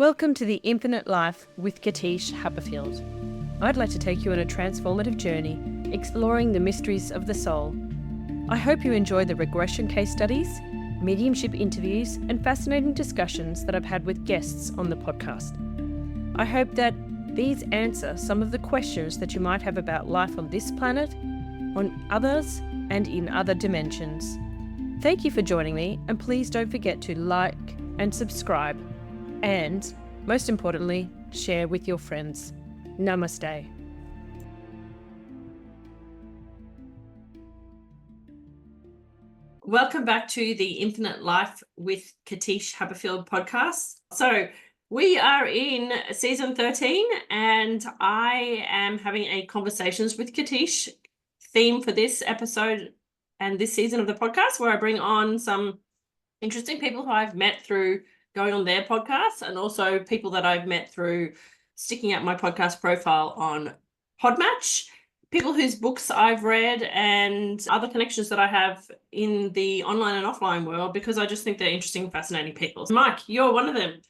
Welcome to the Infinite Life with Katische Haberfield. I'd like to take you on a transformative journey, exploring the mysteries of the soul. I hope you enjoy the regression case studies, mediumship interviews, and fascinating discussions that I've had with guests on the podcast. I hope that these answer some of the questions that you might have about life on this planet, on others, and in other dimensions. Thank you for joining me, and please don't forget to like and subscribe. And, most importantly, share with your friends. Namaste. Welcome back to the Infinite Life with Katische Haberfield podcast. So we are in season 13 and I am having a conversations with Katische theme for this episode and this season of the podcast, where I bring on some interesting people who I've met through going on their podcasts, and also people that I've met through sticking out my podcast profile on Podmatch, people whose books I've read, and other connections that I have in the online and offline world, because I just think they're interesting and fascinating people. Mike, you're one of them.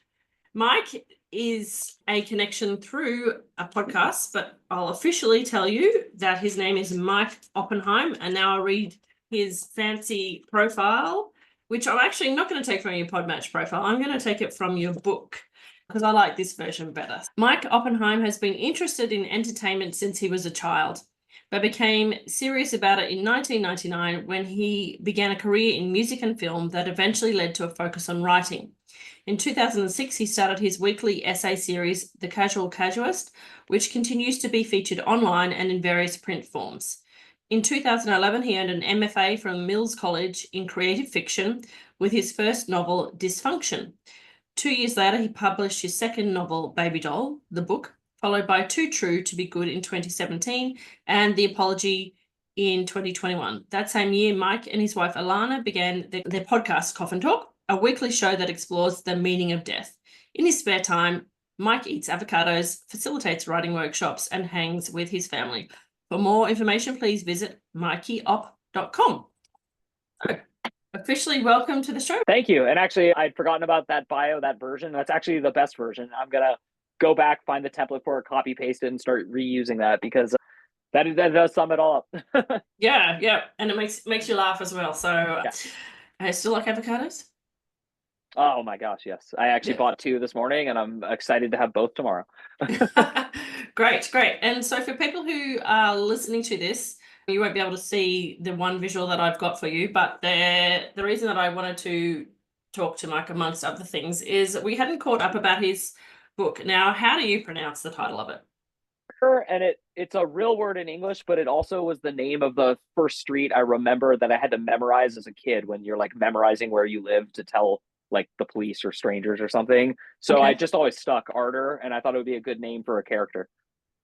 Mike is a connection through a podcast, but I'll officially tell you that his name is Mike Oppenheim, and now I'll read his fancy profile, which I'm actually not going to take from your Podmatch profile. I'm going to take it from your book because I like this version better. Mike Oppenheim has been interested in entertainment since he was a child, but became serious about it in 1999 when he began a career in music and film that eventually led to a focus on writing. In 2006, he started his weekly essay series, The Casual Casuist, which continues to be featured online and in various print forms. In 2011, he earned an MFA from Mills College in creative fiction with his first novel, Dysfunction. 2 years later, he published his second novel, Baby Doll, the book, followed by Too True to Be Good in 2017 and The Apology in 2021. That same year, Mike and his wife Alana began their podcast, Coffin Talk, a weekly show that explores the meaning of death. In his spare time, Mike eats avocados, facilitates writing workshops, and hangs with his family. For more information, please visit mikeyop.com. So, officially welcome to the show. Thank you. And actually, I'd forgotten about that bio, that version. That's actually the best version. I'm going to go back, find the template for it, copy, paste it, and start reusing that, because that does sum it all up. Yeah. And it makes you laugh as well. So yeah. I still like avocados. Oh my gosh, yes. I actually bought 2 this morning, and I'm excited to have both tomorrow. Great. And so for people who are listening to this, you won't be able to see the one visual that I've got for you, but the reason that I wanted to talk to Mike, amongst other things, is we hadn't caught up about his book. Now, how do you pronounce the title of it? And it's a real word in English, but it also was the name of the first street I remember that I had to memorize as a kid, when you're like memorizing where you live to tell like the police or strangers or something. So I just always stuck Ardor, and I thought it would be a good name for a character.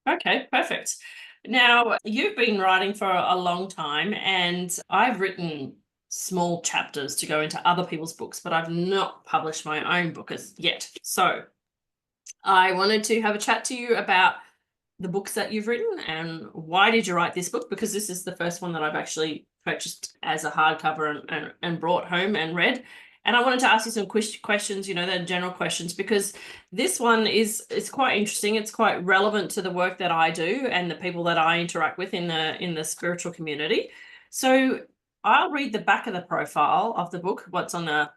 Okay, perfect. Now, you've been writing for a long time, and I've written small chapters to go into other people's books, but I've not published my own book as yet. So I wanted to have a chat to you about the books that you've written and why did you write this book, because this is the first one that I've actually purchased as a hardcover and brought home and read. And I wanted to ask you some questions, the general questions, because this one is quite interesting. It's quite relevant to the work that I do and the people that I interact with in the spiritual community. So I'll read the back of the profile of the book. What's on the...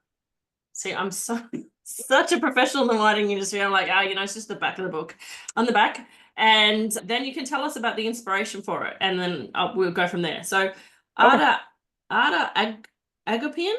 See, I'm such a professional in the writing industry. I'm like, it's just the back of the book on the back. And then you can tell us about the inspiration for it. And then we'll go from there. So Ardor Agopian?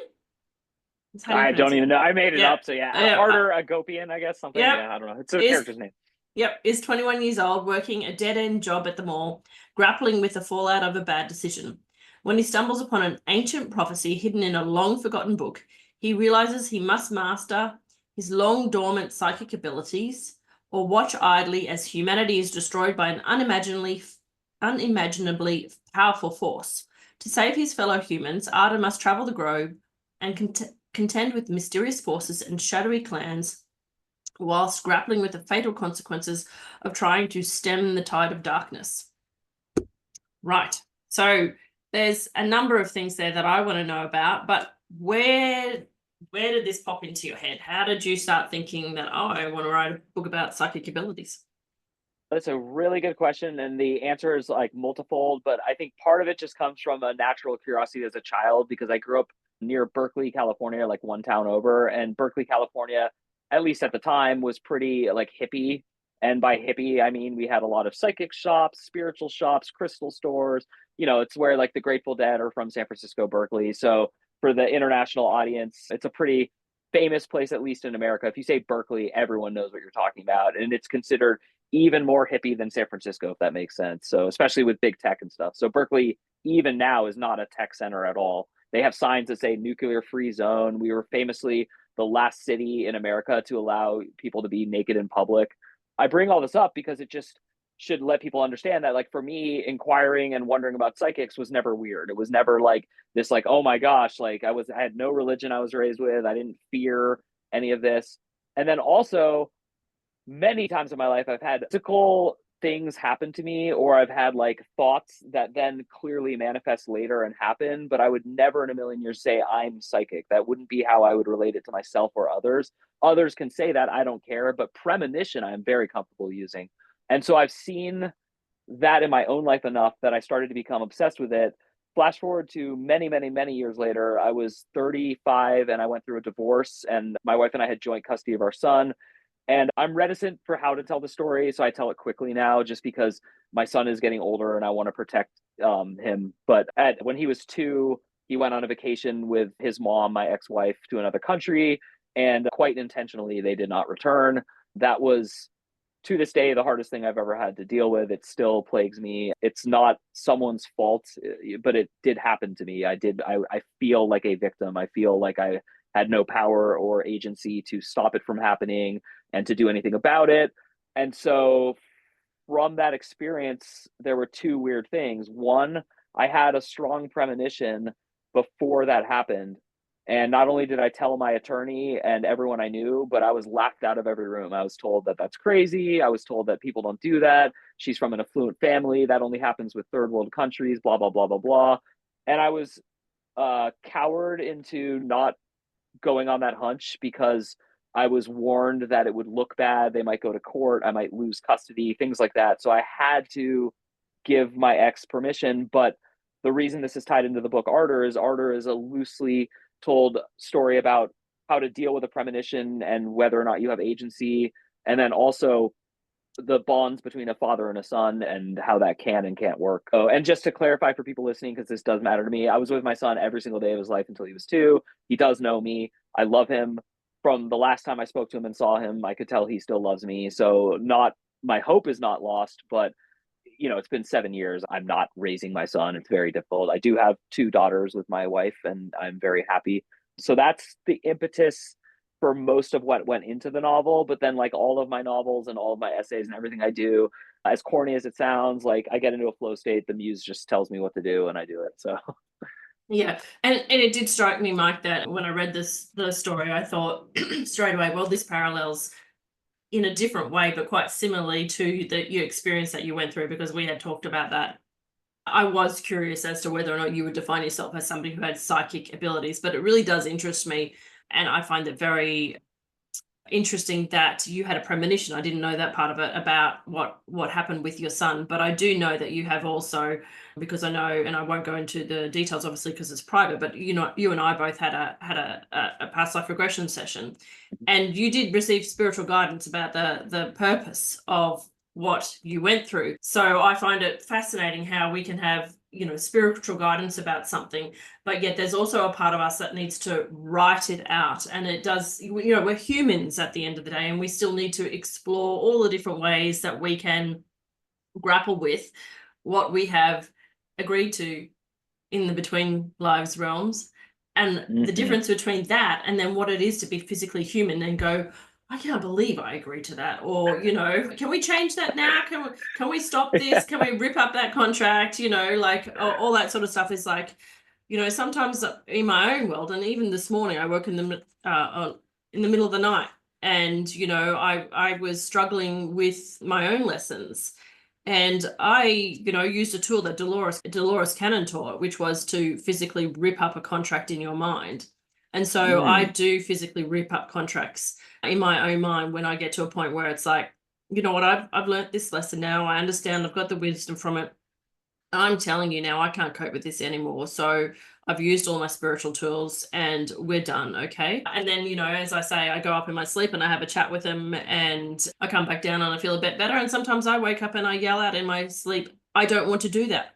I don't even know. I made it up. So Ardor Agopian, I guess, something. Yeah, I don't know. It's a character's name. Yep, is 21 years old, working a dead-end job at the mall, grappling with the fallout of a bad decision. When he stumbles upon an ancient prophecy hidden in a long-forgotten book, he realizes he must master his long-dormant psychic abilities or watch idly as humanity is destroyed by an unimaginably powerful force. To save his fellow humans, Ardor must travel the globe and contend with mysterious forces and shadowy clans, whilst grappling with the fatal consequences of trying to stem the tide of darkness. Right. So there's a number of things there that I want to know about, but where where did this pop into your head? How did you start thinking that, oh, I want to write a book about psychic abilities? That's a really good question, and the answer is like multifold, but I think part of it just comes from a natural curiosity as a child because I grew up near Berkeley, California, like one town over, and Berkeley, California, at least at the time, was pretty like hippie. And by hippie, I mean we had a lot of psychic shops, spiritual shops, crystal stores. It's where like the Grateful Dead are from San Francisco, Berkeley. So for the international audience, it's a pretty famous place, at least in America. If you say Berkeley, everyone knows what you're talking about. And it's considered even more hippie than San Francisco, if that makes sense. So especially with big tech and stuff. So Berkeley, even now, is not a tech center at all. They have signs that say nuclear free zone. We were famously the last city in America to allow people to be naked in public. I bring all this up because it just should let people understand that, like, for me, inquiring and wondering about psychics was never weird. It was never like this, like, oh my gosh, like I had no religion I was raised with. I didn't fear any of this. And then also, many times in my life, I've had physical things happen to me, or I've had like thoughts that then clearly manifest later and happen, but I would never in a million years say I'm psychic. That wouldn't be how I would relate it to myself or others. Others can say that, I don't care, but premonition, I'm very comfortable using. And so I've seen that in my own life enough that I started to become obsessed with it. Flash forward to many, many, many years later, I was 35 and I went through a divorce, and my wife and I had joint custody of our son. And I'm reticent for how to tell the story, so I tell it quickly now, just because my son is getting older and I want to protect him. But when he was 2, he went on a vacation with his mom, my ex-wife, to another country, and quite intentionally, they did not return. That was, to this day, the hardest thing I've ever had to deal with. It still plagues me. It's not someone's fault, but it did happen to me. I feel like a victim. I feel like I had no power or agency to stop it from happening and to do anything about it. And so from that experience, there were 2 weird things. One, I had a strong premonition before that happened. And not only did I tell my attorney and everyone I knew, but I was laughed out of every room. I was told that that's crazy. I was told that people don't do that. She's from an affluent family. That only happens with third world countries, blah, blah, blah, blah, blah. And I was cowered into not going on that hunch because I was warned that it would look bad. They might go to court. I might lose custody, things like that. So I had to give my ex permission. But the reason this is tied into the book Ardor is a loosely told story about how to deal with a premonition and whether or not you have agency. And then also the bonds between a father and a son and how that can and can't work. Oh, and just to clarify for people listening, because this does matter to me, I was with my son every single day of his life until he was 2. He does know me. I love him. From the last time I spoke to him and saw him, I could tell he still loves me. So my hope is not lost, but it's been 7 years. I'm not raising my son. It's very difficult. I do have 2 daughters with my wife, and I'm very happy. So that's the impetus for most of what went into the novel. But then, like all of my novels and all of my essays and everything I do, as corny as it sounds, like I get into a flow state, the muse just tells me what to do and I do it. So Yeah. And it did strike me, Mike, that when I read the story, I thought straight away, well, this parallels in a different way, but quite similarly to your experience that you went through, because we had talked about that. I was curious as to whether or not you would define yourself as somebody who had psychic abilities, but it really does interest me. And I find it very interesting that you had a premonition. I didn't know that part of it about what happened with your son, but I do know that you have also, because I know, and I won't go into the details obviously because it's private, but you and I both had a past life regression session, and you did receive spiritual guidance about the purpose of what you went through. So I find it fascinating how we can have spiritual guidance about something, but yet there's also a part of us that needs to write it out. And it does, we're humans at the end of the day, and we still need to explore all the different ways that we can grapple with what we have agreed to in the between lives realms, and the difference between that and then what it is to be physically human and go, I can't believe I agreed to that. Or, can we change that now? Can we stop this? Can we rip up that contract? Like all that sort of stuff is like, sometimes in my own world, and even this morning, I woke in the middle of the night, and, I was struggling with my own lessons. And I, used a tool that Dolores Cannon taught, which was to physically rip up a contract in your mind. And so I do physically rip up contracts in my own mind when I get to a point where it's like, you know what, I've learned this lesson now. I understand, I've got the wisdom from it. I'm telling you now, I can't cope with this anymore. So I've used all my spiritual tools and we're done. Okay. And then, you know, as I say, I go up in my sleep and I have a chat with them and I come back down and I feel a bit better. And sometimes I wake up and I yell out in my sleep, I don't want to do that.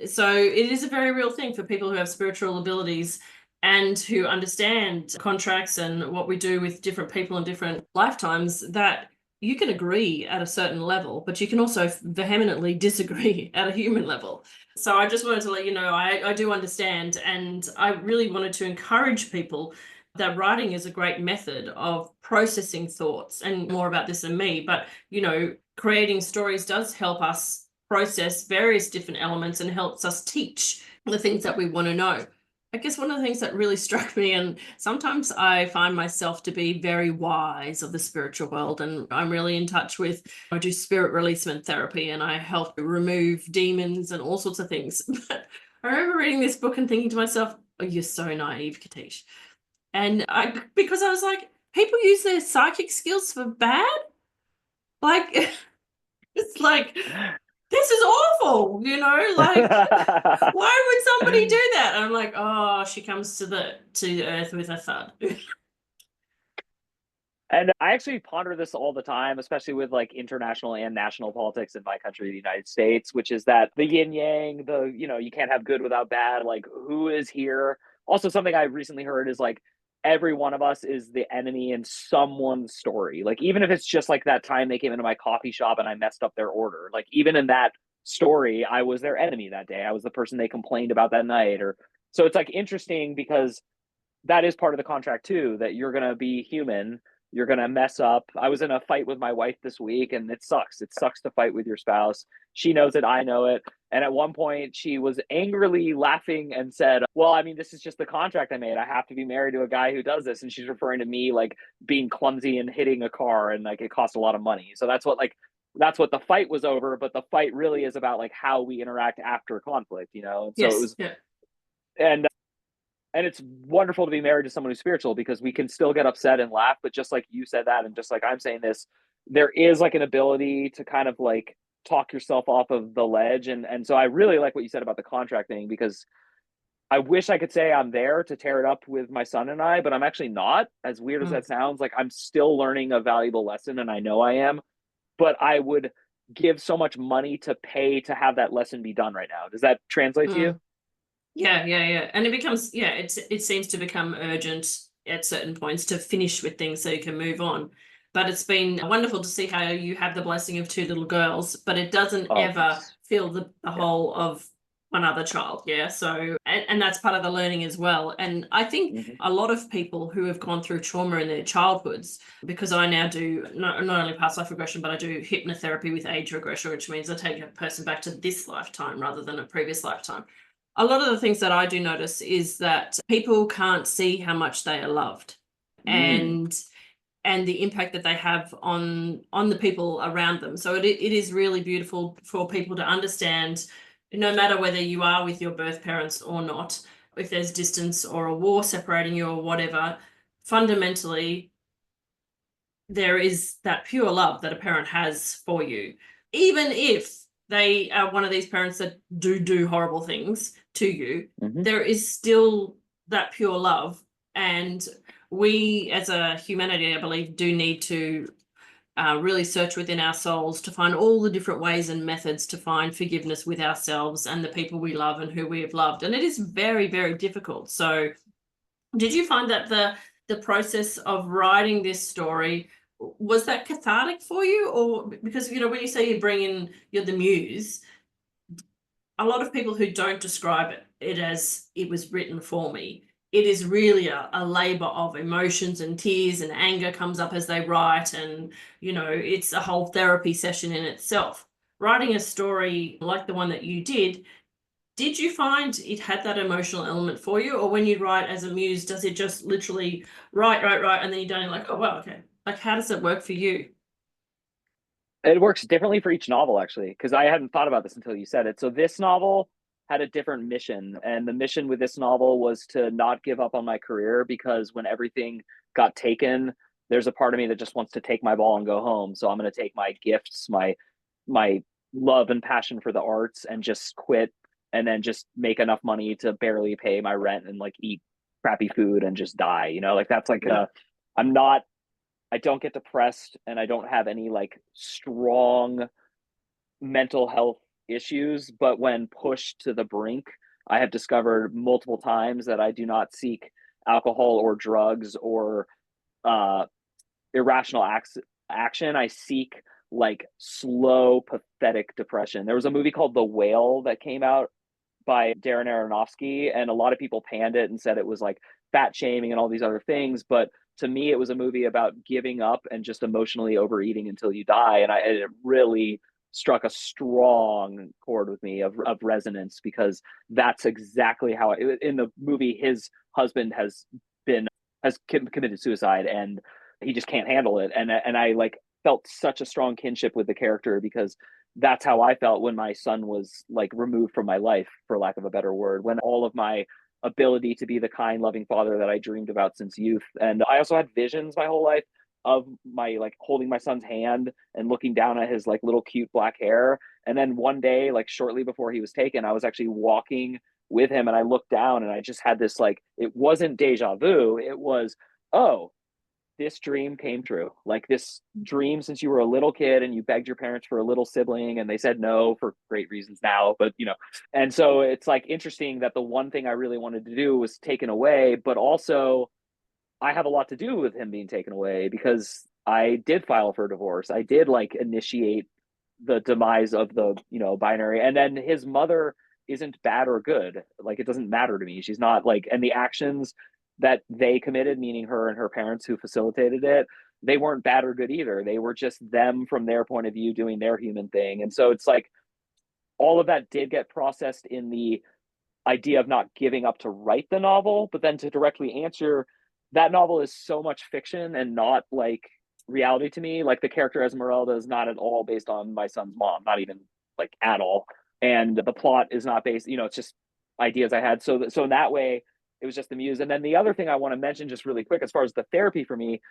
So it is a very real thing for people who have spiritual abilities and who understand contracts and what we do with different people in different lifetimes, that you can agree at a certain level, but you can also vehemently disagree at a human level. So I just wanted to let you know, I do understand. And I really wanted to encourage people that writing is a great method of processing thoughts, and more about this than me. But, you know, creating stories does help us process various different elements and helps us teach the things that we want to know. I guess one of the things that really struck me, and sometimes I find myself to be very wise of the spiritual world, and I'm really in touch with, I do spirit releasement therapy and I help remove demons and all sorts of things. But I remember reading this book and thinking to myself, oh, you're so naive, Katish. And because I was like, people use their psychic skills for bad? Like, it's like, this is awful, you know, like, why would somebody do that? And I'm like, oh, she comes to the earth with a thud. And I actually ponder this all the time, especially with like international and national politics in my country, the United States, which is that the yin yang, the, you know, you can't have good without bad, like who is here. Also, something I recently heard is like every one of us is the enemy in someone's story. Like, even if it's just like that time they came into my coffee shop and I messed up their order, like, even in that story, I was their enemy that day. I was the person they complained about that night. Or so it's like interesting because that is part of the contract too, that you're going to be human, you're going to mess up. I was in a fight with my wife this week and it sucks. It sucks to fight with your spouse. She knows it, I know it. And at one point she was angrily laughing and said, well, I mean, this is just the contract I made. I have to be married to a guy who does this. And she's referring to me like being clumsy and hitting a car and like it cost a lot of money. So that's what the fight was over, but the fight really is about like how we interact after conflict, you know? And so Yes, it was, yeah. And it's wonderful to be married to someone who's spiritual because we can still get upset and laugh. But just like you said that, and just like I'm saying this, there is like an ability to kind of like talk yourself off of the ledge. And so I really like what you said about the contract thing, because I wish I could say I'm there to tear it up with my son and I, but I'm actually not. As weird as that sounds, like I'm still learning a valuable lesson and I know I am, but I would give so much money to pay to have that lesson be done right now. Does that translate to you? Yeah. And it becomes, it seems to become urgent at certain points to finish with things so you can move on. But it's been wonderful to see how you have the blessing of two little girls, but it doesn't ever fill the whole of one other child. Yeah. So, and that's part of the learning as well. And I think a lot of people who have gone through trauma in their childhoods, because I now do not only past life regression, but I do hypnotherapy with age regression, which means I take a person back to this lifetime rather than a previous lifetime. A lot of the things that I do notice is that people can't see how much they are loved, and the impact that they have on the people around them. So it is really beautiful for people to understand, no matter whether you are with your birth parents or not, if there's distance or a war separating you or whatever, fundamentally there is that pure love that a parent has for you, even if they are one of these parents that do horrible things to you. There is still that pure love. And we as a humanity, I believe, do need to really search within our souls to find all the different ways and methods to find forgiveness with ourselves and the people we love and who we have loved. And it is very, very difficult. So did you find that the process of writing this story, was that cathartic for you? Or because, you know, when you say you bring in, you're the muse, a lot of people who don't describe it as it was written for me, it is really a labor of emotions, and tears and anger comes up as they write. And, you know, it's a whole therapy session in itself. Writing a story like the one that you did you find it had that emotional element for you? Or when you write as a muse, does it just literally write, and then you're done, like, oh, wow, okay. Like, how does it work for you? It works differently for each novel, actually, because I hadn't thought about this until you said it. So this novel, had a different mission. And the mission with this novel was to not give up on my career, because when everything got taken, there's a part of me that just wants to take my ball and go home. So I'm going to take my gifts, my love and passion for the arts, and just quit, and then just make enough money to barely pay my rent and like eat crappy food and just die. Like that's like I'm not, I don't get depressed, and I don't have any like strong mental health issues, but when pushed to the brink, I have discovered multiple times that I do not seek alcohol or drugs or uh, irrational action. I seek like slow, pathetic depression. There was a movie called The Whale that came out by Darren Aronofsky, and a lot of people panned it and said it was like fat shaming and all these other things. But to me, it was a movie about giving up and just emotionally overeating until you die. And it really struck a strong chord with me of resonance, because that's exactly how in the movie, his husband has committed suicide, and he just can't handle it. And I like felt such a strong kinship with the character, because that's how I felt when my son was like removed from my life, for lack of a better word, when all of my ability to be the kind, loving father that I dreamed about since youth. And I also had visions my whole life of my like holding my son's hand and looking down at his like little cute black hair. And then one day, like shortly before he was taken, I was actually walking with him, and I looked down, and I just had this like, it wasn't deja vu, it was, oh, this dream came true. Like this dream since you were a little kid and you begged your parents for a little sibling and they said no for great reasons now, but and so it's like interesting that the one thing I really wanted to do was taken away, but also I have a lot to do with him being taken away, because I did file for divorce. I did like initiate the demise of the, binary. And then his mother isn't bad or good. Like it doesn't matter to me. She's not like, and the actions that they committed, meaning her and her parents who facilitated it, they weren't bad or good either. They were just them from their point of view doing their human thing. And so it's like all of that did get processed in the idea of not giving up to write the novel, but then to directly answer, that novel is so much fiction and not like reality to me. Like the character Esmeralda is not at all based on my son's mom, not even like at all. And the plot is not based, it's just ideas I had. So in that way, it was just the muse. And then the other thing I want to mention just really quick, as far as the therapy for me,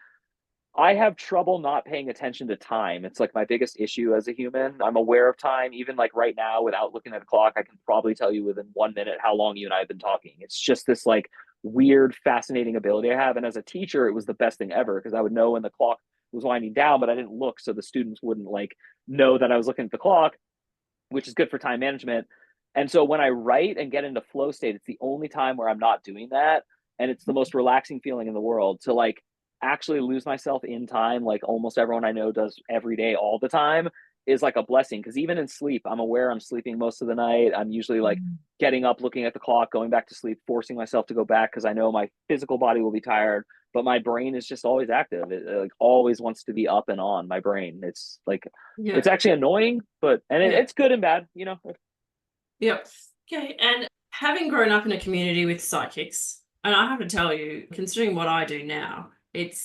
I have trouble not paying attention to time. It's like my biggest issue as a human. I'm aware of time, even like right now, without looking at a clock, I can probably tell you within 1 minute how long you and I have been talking. It's just this like weird, fascinating ability I have. And as a teacher, it was the best thing ever, because I would know when the clock was winding down, but I didn't look, so the students wouldn't like know that I was looking at the clock, which is good for time management. And so when I write and get into flow state, it's the only time where I'm not doing that. And it's the most relaxing feeling in the world to like actually lose myself in time, like almost everyone I know does every day, all the time, is like a blessing. Because even in sleep, I'm aware I'm sleeping most of the night. I'm usually like getting up, looking at the clock, going back to sleep, forcing myself to go back, because I know my physical body will be tired, but my brain is just always active. It like always wants to be up and on. My brain, it's like it's actually annoying, but it's good and bad. Yep. Okay. And having grown up in a community with psychics, and I have to tell you, considering what I do now,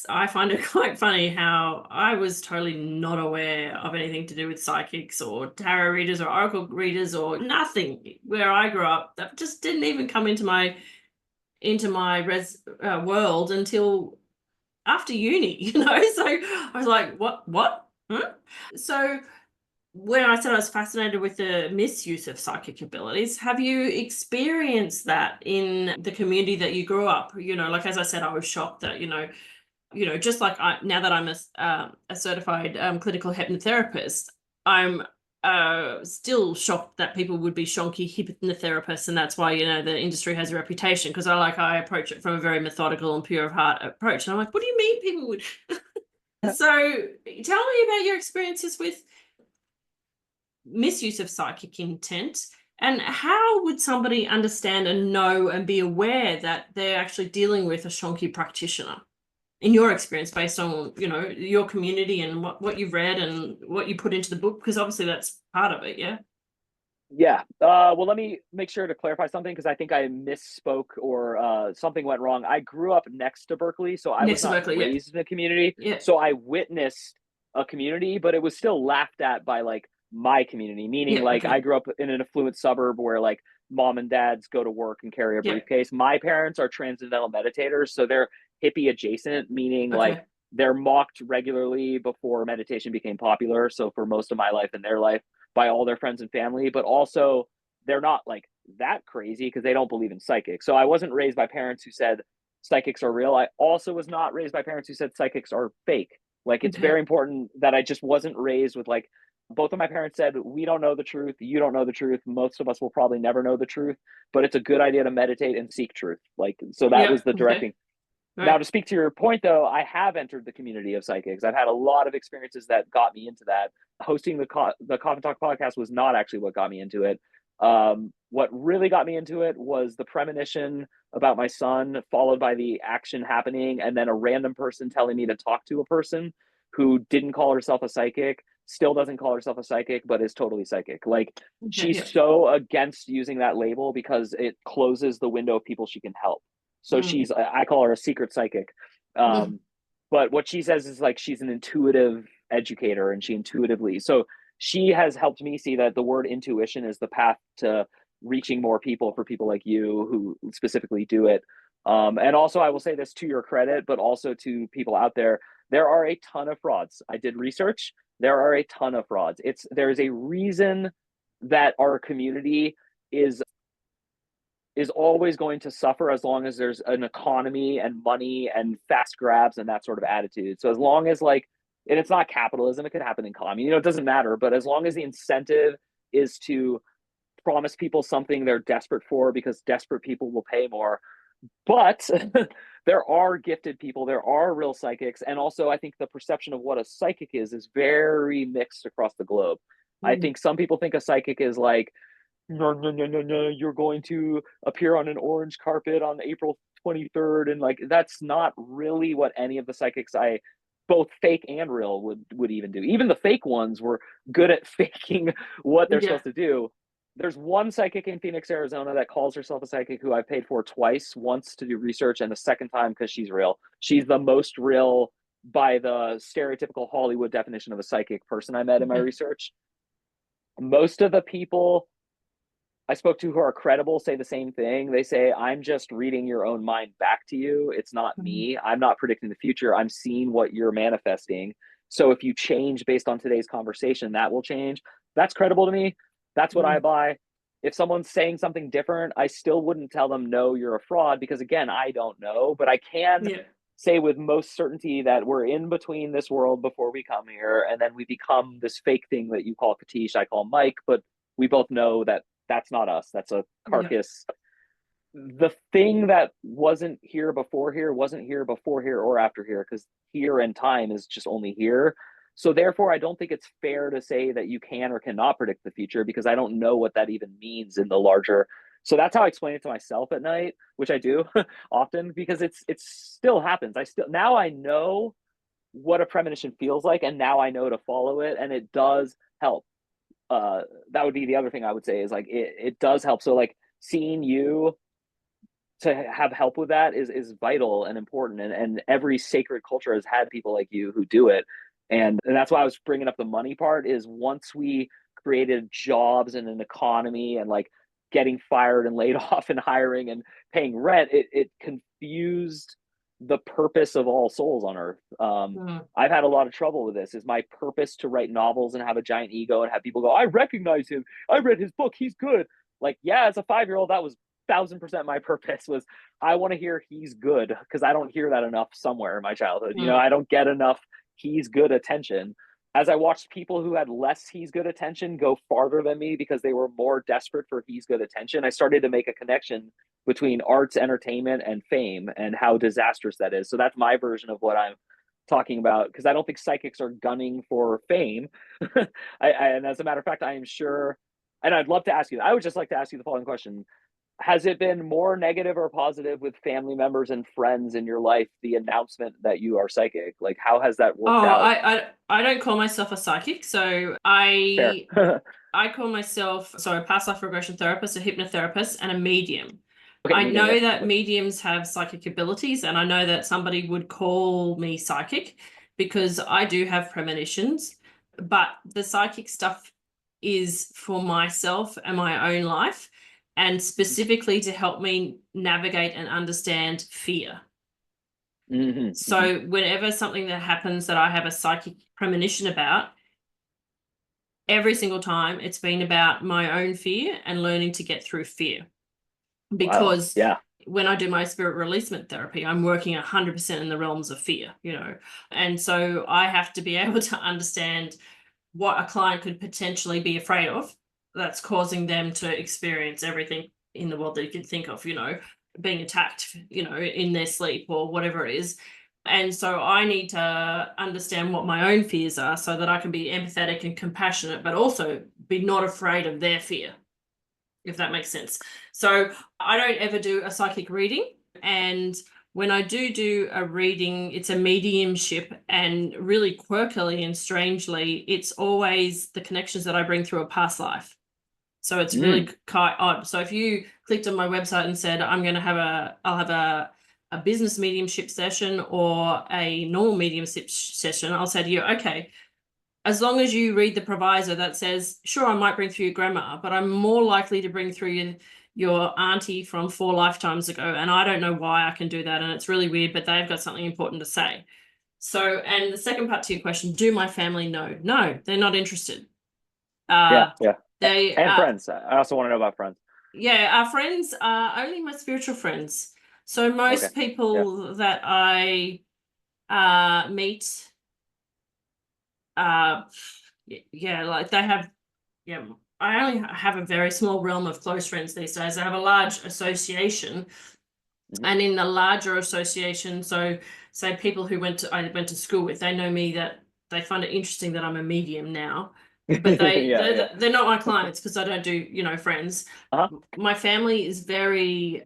I find it quite funny how I was totally not aware of anything to do with psychics or tarot readers or oracle readers or nothing where I grew up. That just didn't even come into my world until after uni, So I was like, what? Huh? So when I said I was fascinated with the misuse of psychic abilities, have you experienced that in the community that you grew up? Like as I said, I was shocked that, just like now that I'm a certified clinical hypnotherapist, I'm still shocked that people would be shonky hypnotherapists, and that's why the industry has a reputation, because I approach it from a very methodical and pure of heart approach, and I'm like, what do you mean people would? So tell me about your experiences with misuse of psychic intent, and how would somebody understand and know and be aware that they're actually dealing with a shonky practitioner, in your experience, based on your community and what you've read and what you put into the book, because obviously that's part of it. Well, let me make sure to clarify something, because I think I misspoke, or something went wrong. I grew up next to Berkeley, so I was not raised in a community. So I witnessed a community, but it was still laughed at by like my community, meaning I grew up in an affluent suburb where like mom and dads go to work and carry a briefcase. My parents are transcendental meditators, so they're hippie adjacent, meaning like they're mocked regularly before meditation became popular. So for most of my life and their life, by all their friends and family, but also they're not like that crazy because they don't believe in psychics. So I wasn't raised by parents who said psychics are real. I also was not raised by parents who said psychics are fake. Like, it's very important that I just wasn't raised with like, both of my parents said, we don't know the truth. You don't know the truth. Most of us will probably never know the truth, but it's a good idea to meditate and seek truth. Like, so that was the directing. Right. Now, to speak to your point, though, I have entered the community of psychics. I've had a lot of experiences that got me into that. Hosting the Coffin Talk podcast was not actually what got me into it. What really got me into it was the premonition about my son, followed by the action happening, and then a random person telling me to talk to a person who didn't call herself a psychic, still doesn't call herself a psychic, but is totally psychic. Like, she's so against using that label because it closes the window of people she can help. So I call her a secret psychic. But what she says is like, she's an intuitive educator, and she intuitively, so she has helped me see that the word intuition is the path to reaching more people, for people like you who specifically do it. And also, I will say this to your credit, but also to people out there, there are a ton of frauds. I did research. There are a ton of frauds. There is a reason that our community is always going to suffer as long as there's an economy and money and fast grabs and that sort of attitude. So as long as like, and it's not capitalism, it could happen in commune, it doesn't matter. But as long as the incentive is to promise people something they're desperate for, because desperate people will pay more. But there are gifted people, there are real psychics. And also, I think the perception of what a psychic is very mixed across the globe. I think some people think a psychic is like, no, you're going to appear on an orange carpet on April 23rd. And like, that's not really what any of the psychics both fake and real would even do. Even the fake ones were good at faking what they're supposed to do. There's one psychic in Phoenix, Arizona that calls herself a psychic who I paid for twice, once to do research and the second time because she's real. She's the most real by the stereotypical Hollywood definition of a psychic person I met in my research. Most of the people I spoke to who are credible say the same thing. They say, I'm just reading your own mind back to you. It's not me. I'm not predicting the future. I'm seeing what you're manifesting. So if you change based on today's conversation, that will change. That's credible to me. That's what I buy. If someone's saying something different, I still wouldn't tell them, no, you're a fraud, because again, I don't know, but I can say with most certainty that we're in between this world before we come here. And then we become this fake thing that you call Katische, I call Mike, but we both know that that's not us. That's a carcass. The thing that wasn't here before here wasn't here before here or after here, because here and time is just only here. So therefore, I don't think it's fair to say that you can or cannot predict the future, because I don't know what that even means in the larger. So that's how I explain it to myself at night, which I do often, because it still happens. Now I know what a premonition feels like, and now I know to follow it, and it does help. That would be the other thing I would say, is like, it does help. So like, seeing you to have help with that is vital and important. And every sacred culture has had people like you who do it. And that's why I was bringing up the money part, is once we created jobs and an economy and like getting fired and laid off and hiring and paying rent, it confused the purpose of all souls on earth. I've had a lot of trouble with this. Is my purpose to write novels and have a giant ego and have people go, I recognize him, I read his book, he's good? Like, yeah, as a 5-year-old, that was 1000% my purpose. Was I want to hear he's good, because I don't hear that enough somewhere in my childhood. I don't get enough he's good attention. As I watched people who had less he's good attention go farther than me because they were more desperate for he's good attention, I started to make a connection between arts, entertainment, and fame, and how disastrous that is. So that's my version of what I'm talking about, because I don't think psychics are gunning for fame. And as a matter of fact, I am sure, and I'd love to ask you, I would just like to ask you the following question. Has it been more negative or positive with family members and friends in your life, the announcement that you are psychic? Like, how has that worked out? I don't call myself a psychic. So I call myself a past life regression therapist, a hypnotherapist, and a medium. Okay, I know that mediums have psychic abilities, and I know that somebody would call me psychic because I do have premonitions, but the psychic stuff is for myself and my own life. and specifically to help me navigate and understand fear. So whenever something that happens that I have a psychic premonition about, every single time it's been about my own fear and learning to get through fear. Because when I do my spirit releasement therapy, I'm working 100% in the realms of fear, you know. And so I have to be able to understand what a client could potentially be afraid of that's causing them to experience everything in the world that you can think of, you know, being attacked, you know, in their sleep or whatever it is. And so I need to understand what my own fears are so that I can be empathetic and compassionate, but also be not afraid of their fear, if that makes sense. So I don't ever do a psychic reading. And when I do a reading, it's a mediumship, and really quirkily and strangely, it's always the connections that I bring through a past life. So it's really quite odd. So if you clicked on my website and said, I'll have a business mediumship session or a normal mediumship session, I'll say to you, okay, as long as you read the proviso that says, sure, I might bring through your grandma, but I'm more likely to bring through your auntie from 4 lifetimes ago. And I don't know why I can do that. And it's really weird, but they've got something important to say. So, and the second part to your question, do my family know? No, they're not interested. They and friends. I also want to know about friends. Yeah, our friends are only my spiritual friends. So most people that I meet, like they have, I only have a very small realm of close friends these days. I have a large association, and in the larger association, so say people who I went to school with, they know me, that they find it interesting that I'm a medium now. But they're not my clients because I don't do, you know, friends. My family is very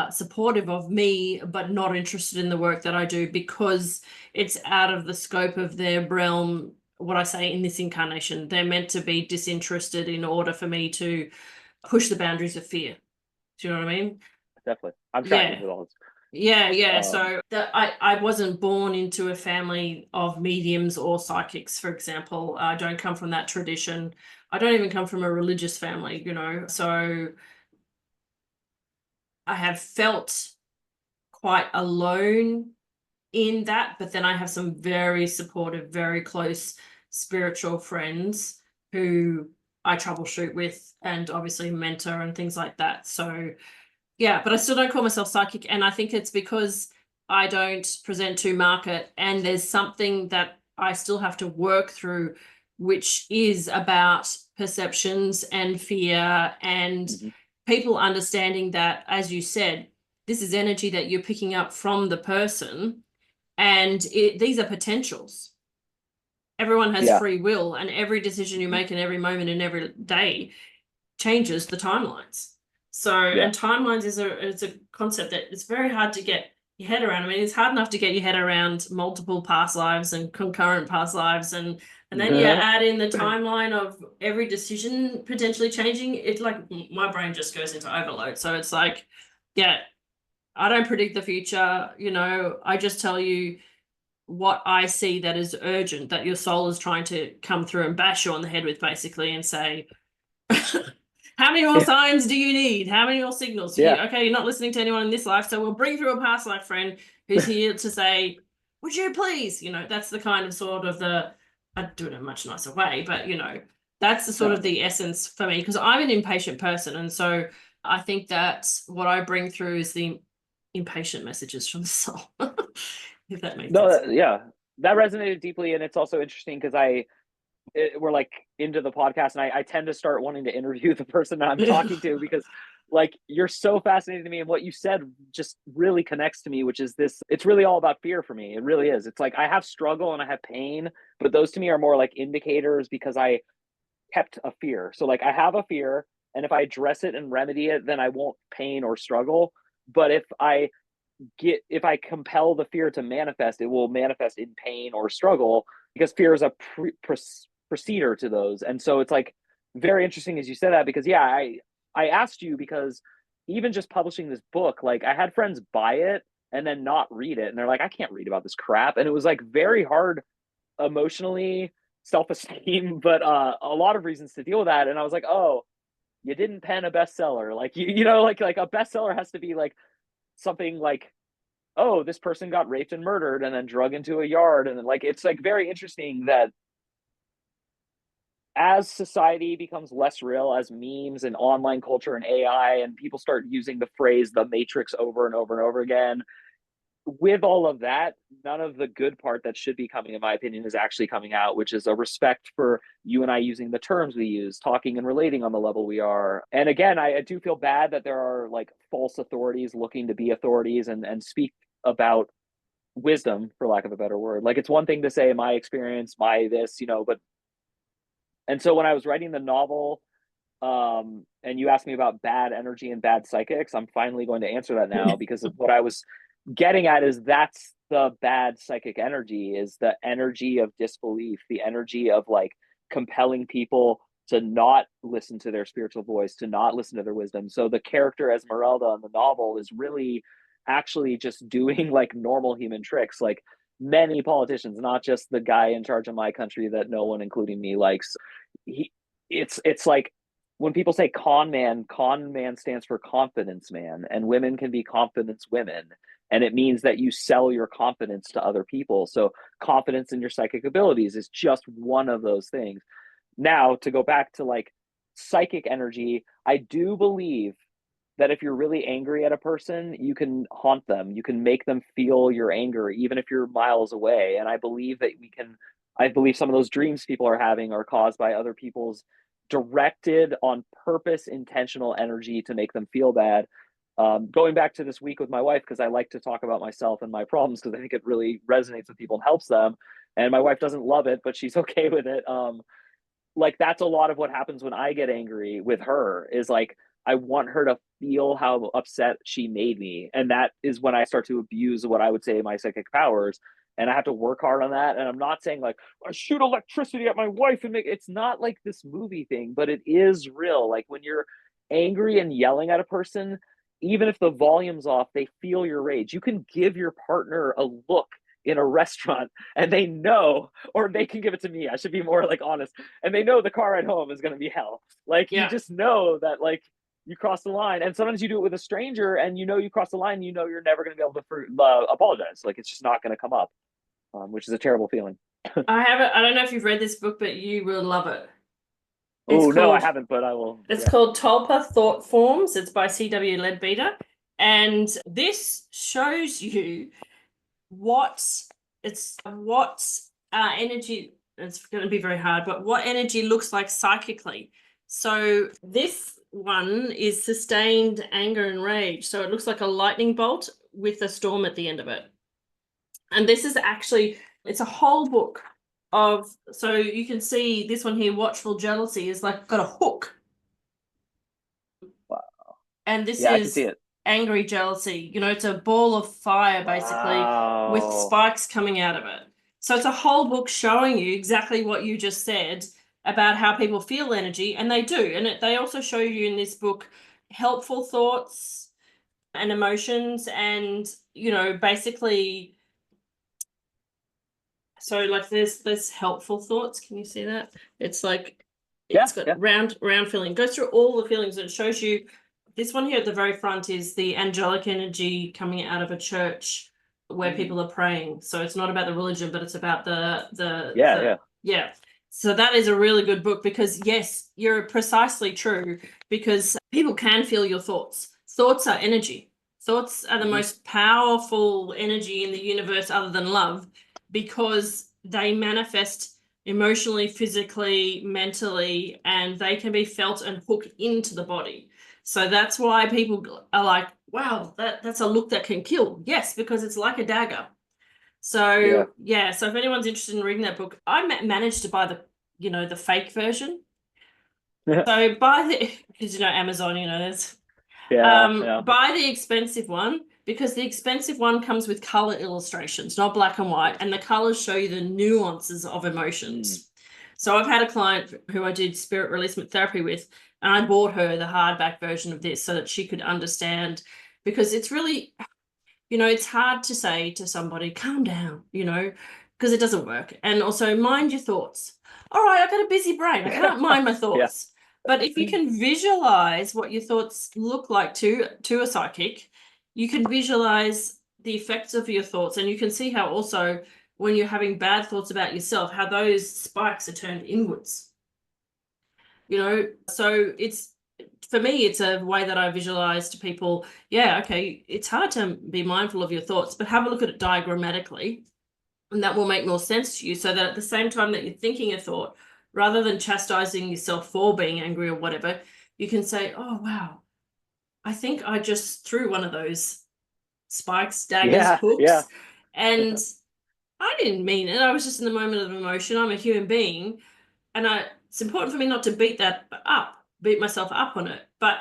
supportive of me, but not interested in the work that I do because it's out of the scope of their realm. What I say in this incarnation, they're meant to be disinterested in order for me to push the boundaries of fear. Do you know what I mean? Definitely. I'm tracking with all this. So that I wasn't born into a family of mediums or psychics, for example. I don't come from that tradition. I don't even come from a religious family, you know. So I have felt quite alone in that, but then I have some very supportive, very close spiritual friends who I troubleshoot with and obviously mentor and things like that. So yeah, but I still don't call myself psychic. And I think it's because I don't present to market, and there's something that I still have to work through, which is about perceptions and fear and people understanding that, as you said, this is energy that you're picking up from the person, and these are potentials. Everyone has free will, and every decision you make in every moment and every day changes the timelines. So, and timelines is a concept that it's very hard to get your head around. I mean, it's hard enough to get your head around multiple past lives and concurrent past lives, and then you add in the timeline of every decision potentially changing. It's like my brain just goes into overload. So it's like, I don't predict the future. You know, I just tell you what I see that is urgent, that your soul is trying to come through and bash you on the head with, basically, and say, how many more signs do you need? How many more signals? Okay, you're not listening to anyone in this life, so we'll bring through a past life friend who's here to say, would you please? You know, that's the kind of sort of I do it in a much nicer way, but you know, that's the sort of the essence for me, because I'm an impatient person. And so I think that what I bring through is the impatient messages from the soul, if that makes sense. That resonated deeply. And it's also interesting because we're like into the podcast, and I tend to start wanting to interview the person that I'm talking to, because like you're so fascinating to me, and what you said just really connects to me, which is this, it's really all about fear for me. It really is. It's like I have struggle and I have pain, but those to me are more like indicators, because I kept a fear. So like I have a fear, and if I address it and remedy it, then I won't pain or struggle. But if I compel the fear to manifest, it will manifest in pain or struggle, because fear is a preceder to those. And so it's like very interesting as you said that, because I asked you because even just publishing this book, like I had friends buy it and then not read it, and they're like, I can't read about this crap. And it was like very hard emotionally, self-esteem, but a lot of reasons to deal with that. And I was like, oh, you didn't pen a bestseller. Like you know, like a bestseller has to be like something like, oh, this person got raped and murdered and then drug into a yard. And then like, it's like very interesting that as society becomes less real, as memes and online culture and AI and people start using the phrase the matrix over and over and over again, with all of that, none of the good part that should be coming, in my opinion, is actually coming out, which is a respect for you and I using the terms we use, talking and relating on the level we are. And again, I do feel bad that there are like false authorities looking to be authorities and speak about wisdom, for lack of a better word. Like, it's one thing to say my experience, my this, you know, but and so when I was writing the novel, and you asked me about bad energy and bad psychics, I'm finally going to answer that now, because of what I was getting at is that's the bad psychic energy, is the energy of disbelief, the energy of like compelling people to not listen to their spiritual voice, to not listen to their wisdom. So the character Esmeralda in the novel is really actually just doing like normal human tricks, like many politicians, not just the guy in charge of my country that no one, including me, likes. He, it's like when people say con man stands for confidence man, and women can be confidence women. And it means that you sell your confidence to other people. So confidence in your psychic abilities is just one of those things. Now, to go back to like psychic energy, I do believe that if you're really angry at a person, you can haunt them. You can make them feel your anger, even if you're miles away. And I believe that I believe some of those dreams people are having are caused by other people's directed on purpose, intentional energy to make them feel bad. Going back to this week with my wife, because I like to talk about myself and my problems, because I think it really resonates with people and helps them. And my wife doesn't love it, but she's okay with it. Like, that's a lot of what happens when I get angry with her, is like, I want her to feel how upset she made me. And that is when I start to abuse what I would say my psychic powers. And I have to work hard on that. And I'm not saying like I shoot electricity at my wife and make it's not like this movie thing, but it is real. Like, when you're angry and yelling at a person, even if the volume's off, they feel your rage. You can give your partner a look in a restaurant and they know, or they can give it to me. I should be more like honest. And they know the car ride home is going to be hell. Like, you just know that like you cross the line. And sometimes you do it with a stranger and you know you cross the line, you know you're never going to be able to apologize. Like, it's just not going to come up, which is a terrible feeling. I don't know if you've read this book, but you will love it. Oh, no, I haven't, but I will. It's called Tulpa Thought Forms. It's by C.W. Leadbeater. And this shows you what energy, it's going to be very hard, but what energy looks like psychically. So this one is sustained anger and rage. So it looks like a lightning bolt with a storm at the end of it. And this is actually, it's a whole book of, so you can see this one here, watchful jealousy, is like got a hook. Wow. And this I can see it. Angry jealousy. You know, it's a ball of fire basically with spikes coming out of it. So it's a whole book showing you exactly what you just said about how people feel energy, and they do. And they also show you in this book helpful thoughts and emotions, and, you know, basically, so like there's helpful thoughts. Can you see that? It's like it's got round feeling. It goes through all the feelings, and it shows you. This one here at the very front is the angelic energy coming out of a church where people are praying. So it's not about the religion, but it's about the So that is a really good book, because yes, you're precisely true, because people can feel your thoughts. Thoughts are energy. Thoughts are the most powerful energy in the universe other than love, because they manifest emotionally, physically, mentally, and they can be felt and hooked into the body. So that's why people are like, wow, that's a look that can kill. Yes, because it's like a dagger. So so if anyone's interested in reading that book, I managed to buy the fake version. So buy because Amazon, there's buy the expensive one, because the expensive one comes with color illustrations, not black and white, and the colors show you the nuances of emotions. So I've had a client who I did spirit releasement therapy with, and I bought her the hardback version of this so that she could understand, because it's really, it's hard to say to somebody, calm down, because it doesn't work. And also mind your thoughts. All right, I've got a busy brain. I can't mind my thoughts. But if you can visualize what your thoughts look like to a psychic, you can visualize the effects of your thoughts, and you can see how also when you're having bad thoughts about yourself, how those spikes are turned inwards. So it's, for me, it's a way that I visualize to people, yeah, okay, it's hard to be mindful of your thoughts, but have a look at it diagrammatically, and that will make more sense to you, so that at the same time that you're thinking a thought, rather than chastising yourself for being angry or whatever, you can say, oh, wow, I think I just threw one of those spikes, daggers, hooks, and I didn't mean it. I was just in the moment of emotion. I'm a human being, and it's important for me not to beat myself up on it. But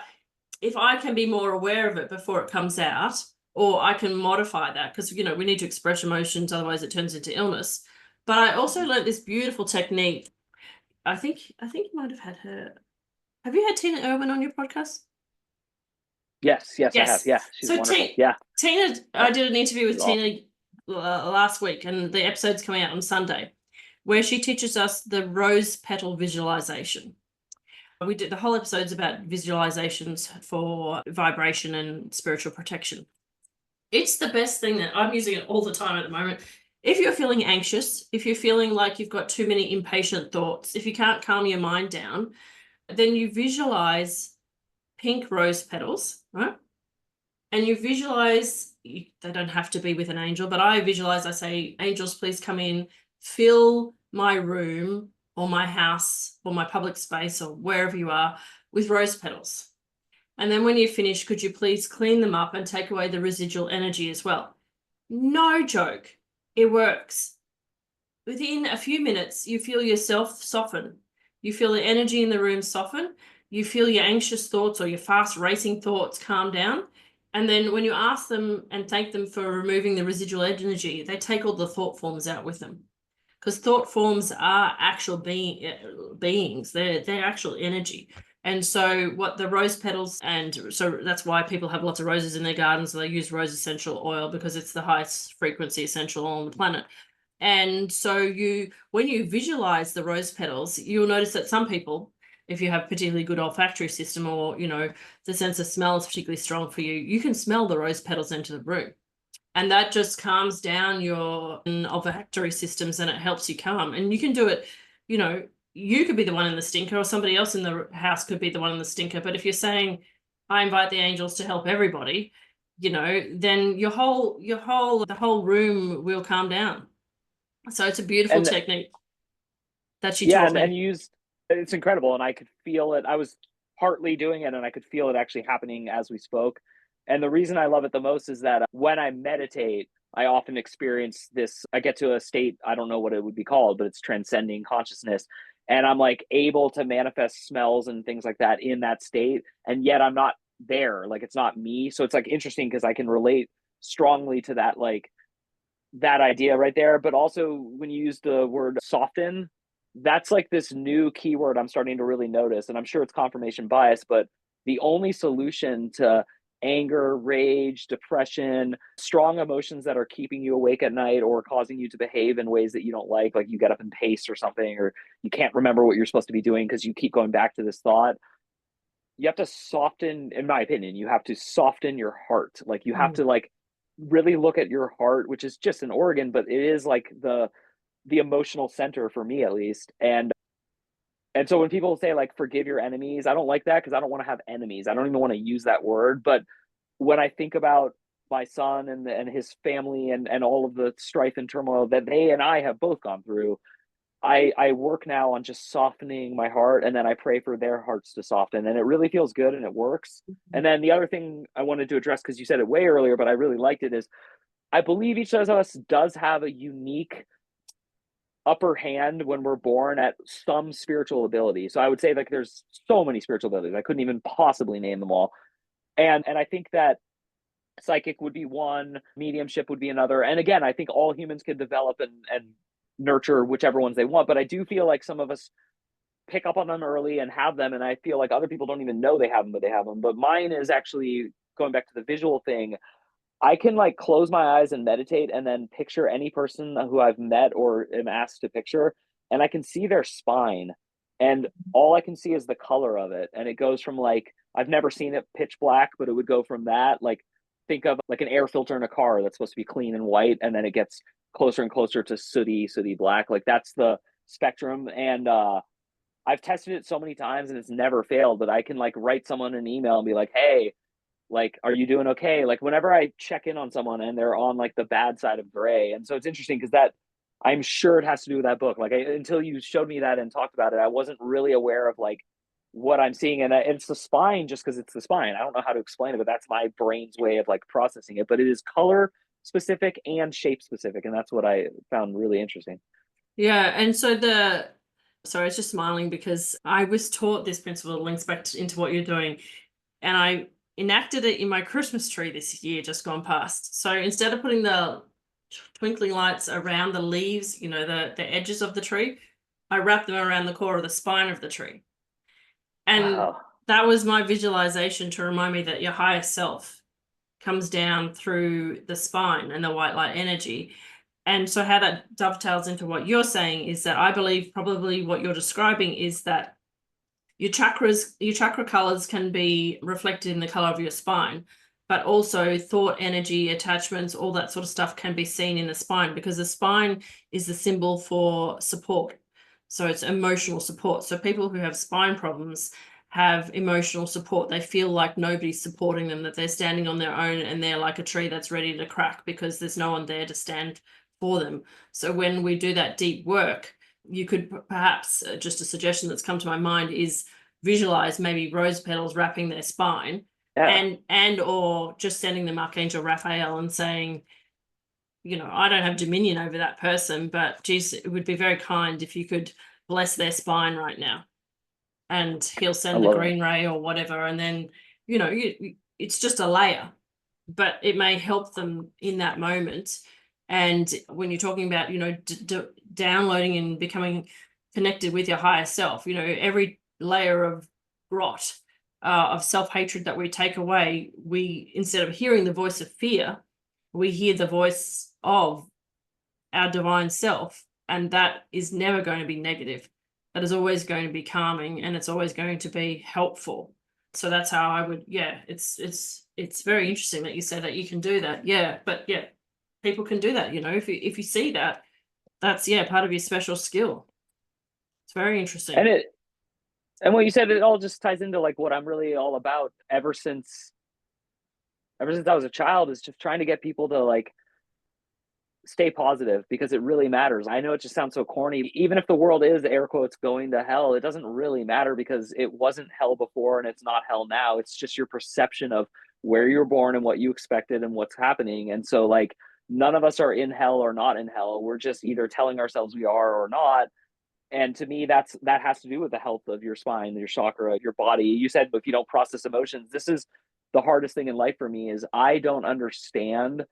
if I can be more aware of it before it comes out, or I can modify that, because we need to express emotions, otherwise it turns into illness. But I also learned this beautiful technique. I think you might have had her. Have you had Tina Irwin on your podcast? Yes, I have. Yeah, she's wonderful. Tina, I did an interview with Tina awesome. last week, and the episode's coming out on Sunday, where she teaches us the rose petal visualization. We did the whole episode's about visualizations for vibration and spiritual protection. It's the best thing that I'm using it all the time at the moment. If you're feeling anxious, if you're feeling like you've got too many impatient thoughts, if you can't calm your mind down, then you visualize pink rose petals, right? And you visualize, they don't have to be with an angel, but I say, angels, please come in, fill my room or my house or my public space or wherever you are with rose petals. And then when you finish, could you please clean them up and take away the residual energy as well? No joke. It works. Within a few minutes, you feel yourself soften. You feel the energy in the room soften. You feel your anxious thoughts or your fast racing thoughts calm down. And then when you ask them and thank them for removing the residual energy, they take all the thought forms out with them. Because thought forms are actual beings. They're actual energy. And so what the rose petals, and so that's why people have lots of roses in their gardens. So they use rose essential oil because it's the highest frequency essential oil on the planet. And so when you visualize the rose petals, you'll notice that some people, if you have particularly good olfactory system, or the sense of smell is particularly strong for you, you can smell the rose petals into the room, and that just calms down your olfactory systems, and it helps you calm. And you can do it, you could be the one in the stinker, or somebody else in the house could be the one in the stinker. But if you're saying, I invite the angels to help everybody, then the whole room will calm down. So it's a beautiful technique that she taught me. And it's incredible. And I could feel it. I was partly doing it, and I could feel it actually happening as we spoke. And the reason I love it the most is that when I meditate, I often experience this. I get to a state, I don't know what it would be called, but it's transcending consciousness. And I'm like able to manifest smells and things like that in that state. And yet I'm not there. Like, it's not me. So it's like interesting because I can relate strongly to that, like that idea right there. But also when you use the word soften, that's like this new keyword I'm starting to really notice. And I'm sure it's confirmation bias, but the only solution to anger, rage, depression, strong emotions that are keeping you awake at night or causing you to behave in ways that you don't like you get up and pace or something, or you can't remember what you're supposed to be doing because you keep going back to this thought. You have to soften, in my opinion, you have to soften your heart. Like, you have to really look at your heart, which is just an organ, but it is like the emotional center for me, at least. And so when people say forgive your enemies, I don't like that, because I don't want to have enemies. I don't even want to use that word. But when I think about my son and his family and all of the strife and turmoil that they and I have both gone through, I work now on just softening my heart, and then I pray for their hearts to soften, and it really feels good and it works. And then the other thing I wanted to address, because you said it way earlier, but I really liked it, is I believe each of us does have a unique upper hand when we're born at some spiritual ability. So I would say there's so many spiritual abilities. I couldn't even possibly name them all. And I think that psychic would be one, mediumship would be another. And again, I think all humans can develop and nurture whichever ones they want. But I do feel like some of us pick up on them early and have them. And I feel like other people don't even know they have them, but they have them. But mine is actually, going back to the visual thing, I can close my eyes and meditate and then picture any person who I've met or am asked to picture, and I can see their spine. and all I can see is the color of it. And it goes from like, I've never seen it pitch black, but it would go from that, like, think of like an air filter in a car that's supposed to be clean and white, and then it gets closer and closer to sooty black. Like that's the spectrum. And I've tested it so many times and it's never failed, but I can like write someone an email and be like, hey, like, are you doing okay? Like whenever I check in on someone and they're on like the bad side of gray. And so it's interesting because that, I'm sure it has to do with that book. Like until you showed me that and talked about it, I wasn't really aware of like what I'm seeing. And it's the spine just because it's the spine. I don't know how to explain it, but that's my brain's way of like processing it. But it is color specific and shape specific. And that's what I found really interesting. Yeah. And so sorry, I was just smiling because I was taught this principle that links back into what you're doing. And I enacted it in my Christmas tree this year, just gone past. So instead of putting the twinkling lights around the leaves, you know, the edges of the tree, I wrapped them around the core of the spine of the tree. And Wow. that was my visualization to remind me that your higher self comes down through the spine and the white light energy. And so how that dovetails into what you're saying is that I believe probably what you're describing is that your chakra colors can be reflected in the color of your spine, but also thought, energy, attachments, all that sort of stuff can be seen in the spine because the spine is the symbol for support. So it's emotional support. So people who have spine problems have emotional support. They feel like nobody's supporting them, that they're standing on their own and they're like a tree that's ready to crack because there's no one there to stand for them. So when we do that deep work, you could perhaps, just a suggestion that's come to my mind is visualize maybe rose petals wrapping their spine, Yeah. and or just sending them Archangel Raphael and saying, you know, I don't have dominion over that person, but geez, it would be very kind if you could bless their spine right now. And he'll I send the love it. green ray or whatever. And then, you know, it's just a layer, but it may help them in that moment. And when you're talking about, you know, downloading and becoming connected with your higher self, you know, every layer of rot, of self-hatred that we take away, we, instead of hearing the voice of fear, we hear the voice of our divine self. And that is never going to be negative. That is always going to be calming, and it's always going to be helpful. So that's how I would, yeah, it's very interesting that you say that you can do that. Yeah, but yeah, people can do that, you know, if you see that, that's, yeah, part of your special skill. It's very interesting. And what you said, it all just ties into like what I'm really all about ever since I was a child, is just trying to get people to like stay positive because it really matters. I know it just sounds so corny. Even if the world is air quotes going to hell, it doesn't really matter because it wasn't hell before and it's not hell now. It's just your perception of where you're born and what you expected and what's happening. And so like none of us are in hell or not in hell. We're just either telling ourselves we are or not. And to me, that has to do with the health of your spine, your chakra, your body. You said if you don't process emotions, this is the hardest thing in life for me is I don't understand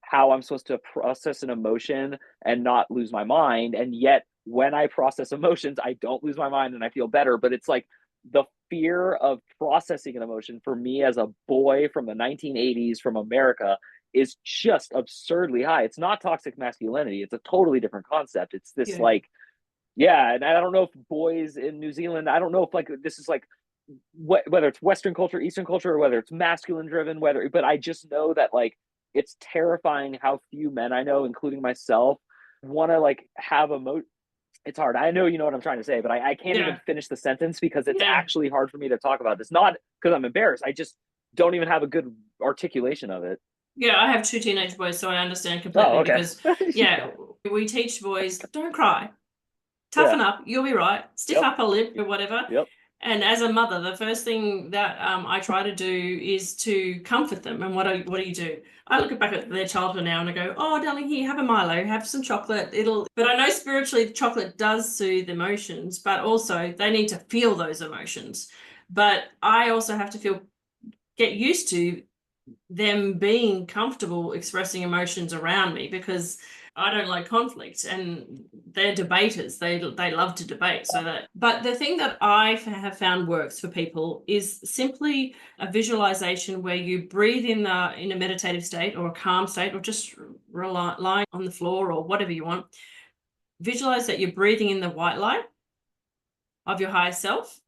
how I'm supposed to process an emotion and not lose my mind. And yet, when I process emotions, I don't lose my mind and I feel better. But it's like the fear of processing an emotion for me as a boy from the 1980s from America is just absurdly high. It's not toxic masculinity, it's a totally different concept. It's this Yeah. like, yeah, and I don't know if boys in New Zealand, I don't know if like this is like whether it's Western culture, Eastern culture, or whether it's masculine driven, but I just know that like it's terrifying how few men I know, including myself, want to like have it's hard. I know you know what I'm trying to say, but I can't even Yeah. finish the sentence because it's Yeah. actually hard for me to talk about this. Not because I'm embarrassed. I just don't even have a good articulation of it. Yeah, I have two teenage boys, so I understand Oh, completely okay. because, yeah, we teach boys, don't cry, Yeah. toughen up, you'll be right, stiff Yep. upper lip or whatever. Yep. And as a mother, the first thing that I try to do is to comfort them. And what do you do? I look back at their childhood now and I go, oh, darling, here, have a Milo, have some chocolate. But I know spiritually chocolate does soothe emotions, but also they need to feel those emotions. But I also have to get used to them being comfortable expressing emotions around me because I don't like conflict, and they're debaters. They love to debate. But the thing that I have found works for people is simply a visualization where you breathe in a meditative state or a calm state, or just lying on the floor or whatever you want. Visualize that you're breathing in the white light of your higher self.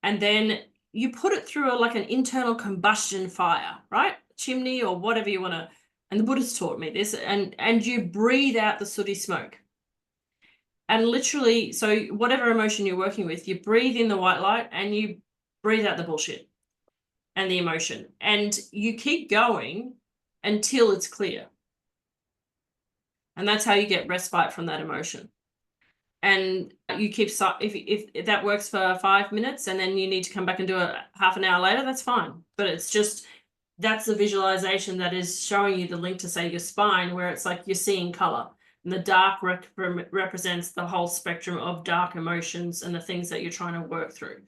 And then you put it through like an internal combustion fire, right? Chimney or whatever you want to. And the Buddhists taught me this. And you breathe out the sooty smoke. And literally, so whatever emotion you're working with, you breathe in the white light and you breathe out the bullshit and the emotion. And you keep going until it's clear. And that's how you get respite from that emotion. And you keep, if that works for 5 minutes and then you need to come back and do it half an hour later, that's fine. But it's just, that's the visualization that is showing you the link to, say, your spine, where it's like you're seeing color. And the dark represents the whole spectrum of dark emotions and the things that you're trying to work through.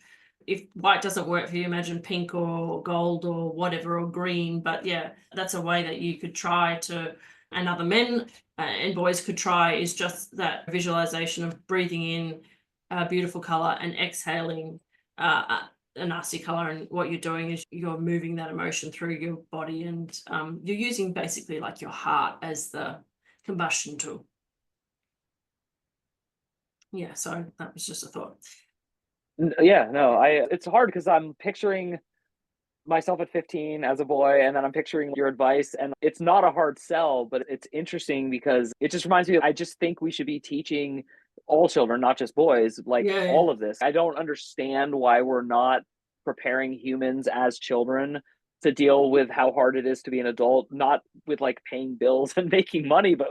If white doesn't work for you, imagine pink or gold or whatever, or green. But yeah, that's a way that you could try to, and other men and boys could try, is just that visualization of breathing in a beautiful color and exhaling a nasty color. And what you're doing is you're moving that emotion through your body, and you're using basically like your heart as the combustion tool. Yeah, so that was just a thought. Yeah, no, it's hard because I'm picturing myself at 15 as a boy, and then I'm picturing your advice, and it's not a hard sell, but it's interesting because it just reminds me I just think we should be teaching all children, not just boys, like all of this. I don't understand why we're not preparing humans as children to deal with how hard it is to be an adult, not with like paying bills and making money, but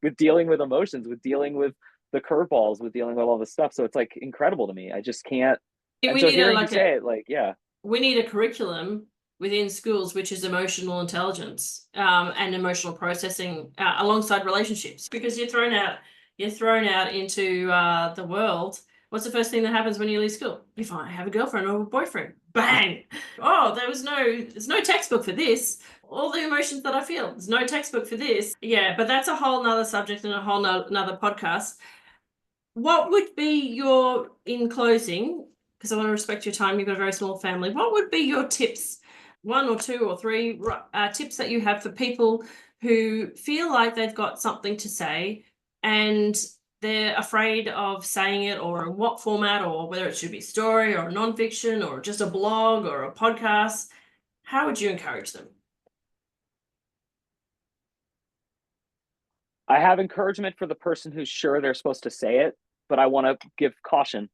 with dealing with emotions, with dealing with the curveballs, with dealing with all this stuff. So it's like incredible to me. I just can't. And so hearing you say it, like, yeah. We need a curriculum within schools which is emotional intelligence and emotional processing alongside relationships, because you're thrown out into the world. What's the first thing that happens when you leave school? You find I have a girlfriend or a boyfriend. Bang! Oh, there's no textbook for this. All the emotions that I feel, there's no textbook for this. Yeah, but that's a whole nother subject and a whole nother podcast. What would be your, in closing, because I want to respect your time, you've got a very small family, what would be your tips, 1 or 2 or 3 tips that you have for people who feel like they've got something to say and they're afraid of saying it, or in what format, or whether it should be story or nonfiction or just a blog or a podcast? How would you encourage them? I have encouragement for the person who's sure they're supposed to say it, but I want to give caution.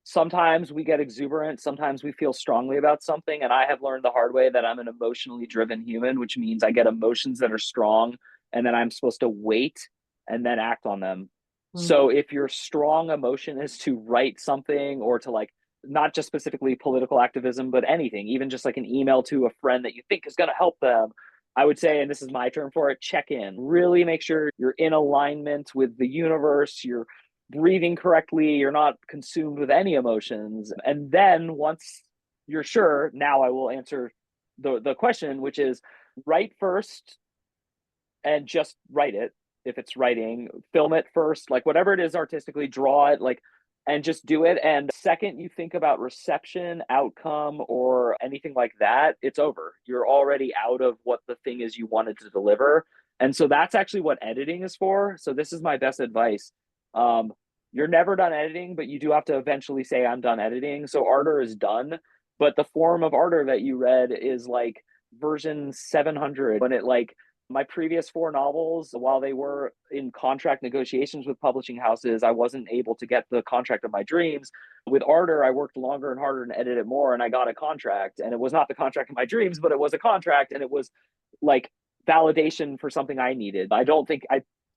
Sometimes we get exuberant, sometimes we feel strongly about something, and I have learned the hard way that I'm an emotionally driven human, which means I get emotions that are strong, and then I'm supposed to wait and then act on them. So if your strong emotion is to write something, or to like, not just specifically political activism, but anything, even just like an email to a friend that you think is going to help them, I would say, and this is my term for it, check in. Really make sure you're in alignment with the universe, you're breathing correctly, you're not consumed with any emotions. And then once you're sure, now I will answer the question, which is write first and just write it. If it's writing, film it first, like whatever it is artistically, draw it, like, and just do it. And second you think about reception, outcome, or anything like that, it's over. You're already out of what the thing is you wanted to deliver. And so that's actually what editing is for. So this is my best advice. You're never done editing, but you do have to eventually say, I'm done editing. So Ardor is done, but the form of Ardor that you read is like version 700. When it, like, my previous 4 novels, while they were in contract negotiations with publishing houses, I wasn't able to get the contract of my dreams. With Ardor, I worked longer and harder and edited more, and I got a contract. And it was not the contract of my dreams, but it was a contract, and it was like validation for something I needed. I don't think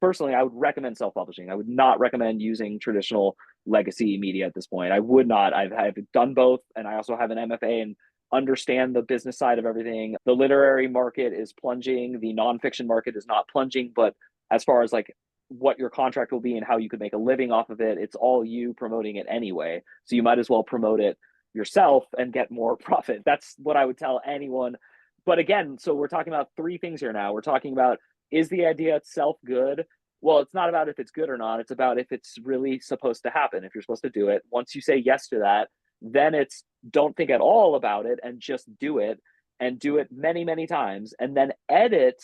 personally, I would recommend self-publishing. I would not recommend using traditional legacy media at this point. I would not. I've done both, and I also have an MFA and understand the business side of everything. The literary market is plunging. The nonfiction market is not plunging, but as far as like what your contract will be and how you could make a living off of it, it's all you promoting it anyway. So you might as well promote it yourself and get more profit. That's what I would tell anyone. But again, so we're talking about 3 things here now. We're talking about, is the idea itself good? Well, it's not about if it's good or not. It's about if it's really supposed to happen, if you're supposed to do it. Once you say yes to that, then it's don't think at all about it and just do it, and do it many, many times. And then edit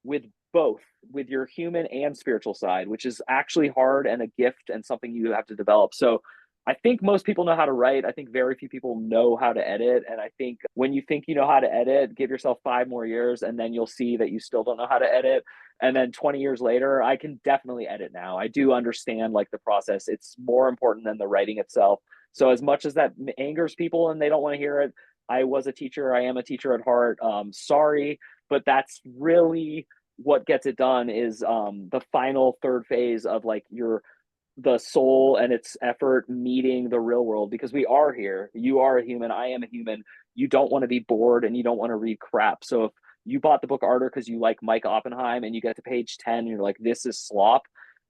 with both, with your human and spiritual side, which is actually hard and a gift and something you have to develop. So I think most people know how to write. I think very few people know how to edit. And I think when you think you know how to edit, give yourself 5 more years and then you'll see that you still don't know how to edit. And then 20 years later, I can definitely edit now. I do understand like the process. It's more important than the writing itself. So as much as that angers people and they don't want to hear it, I was a teacher. I am a teacher at heart. Sorry, but that's really what gets it done is the final third phase of like the soul and its effort meeting the real world, because we are here. You are a human. I am a human. You don't want to be bored and you don't want to read crap. So if you bought the book Ardor because you like Mike Oppenheim and you get to page 10 and you're like, this is slop,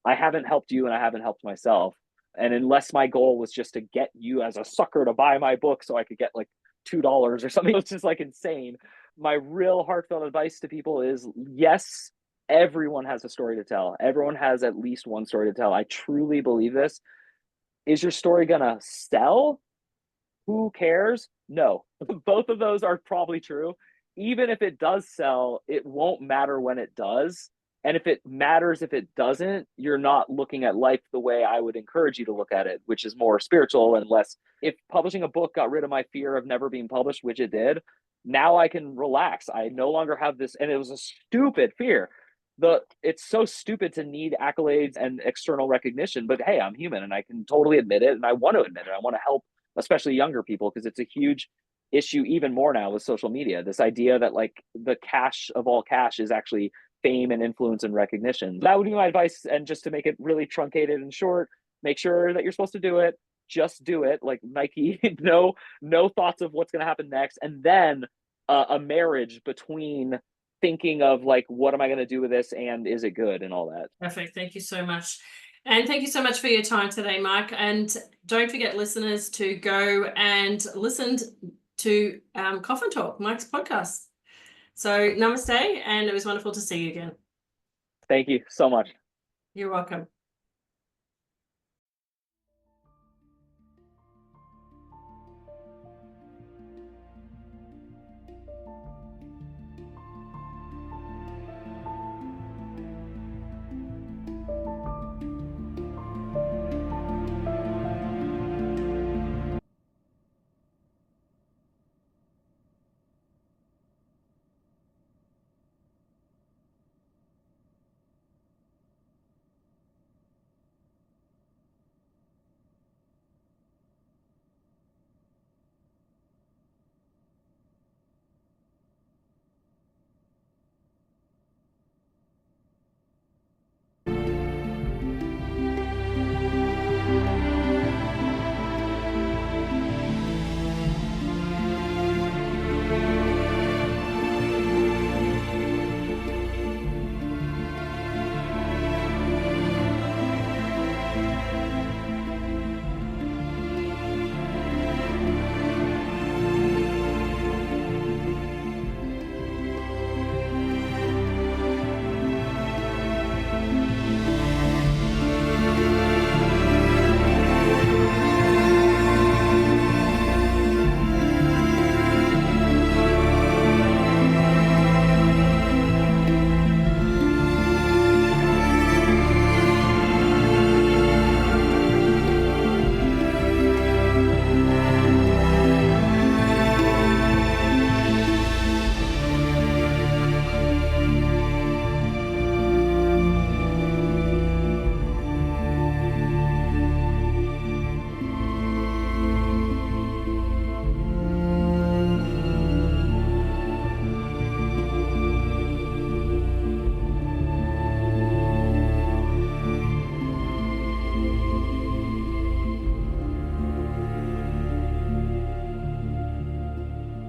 I haven't helped you and I haven't helped myself. And unless my goal was just to get you as a sucker to buy my book so I could get like $2 or something, which is like insane. My real heartfelt advice to people is yes, everyone has a story to tell. Everyone has at least one story to tell. I truly believe this. Is your story gonna sell? Who cares? No. Both of those are probably true. Even if it does sell, it won't matter when it does. And if it matters, if it doesn't, you're not looking at life the way I would encourage you to look at it, which is more spiritual and less. If publishing a book got rid of my fear of never being published, which it did, now I can relax. I no longer have this, and it was a stupid fear. It's so stupid to need accolades and external recognition, but hey, I'm human and I can totally admit it, and I want to admit it. I want to help especially younger people because it's a huge issue even more now with social media. This idea that like the cash of all cash is actually fame and influence and recognition. That would be my advice. And just to make it really truncated and short, make sure that you're supposed to do it. Just do it, like Nike. no thoughts of what's going to happen next, and then a marriage between thinking of like, what am I going to do with this and is it good and all that. Perfect. Thank you so much. And thank you so much for your time today, Mike. And don't forget, listeners, to go and listen to Coffin Talk, Mike's podcast. So namaste, and it was wonderful to see you again. Thank you so much. You're welcome.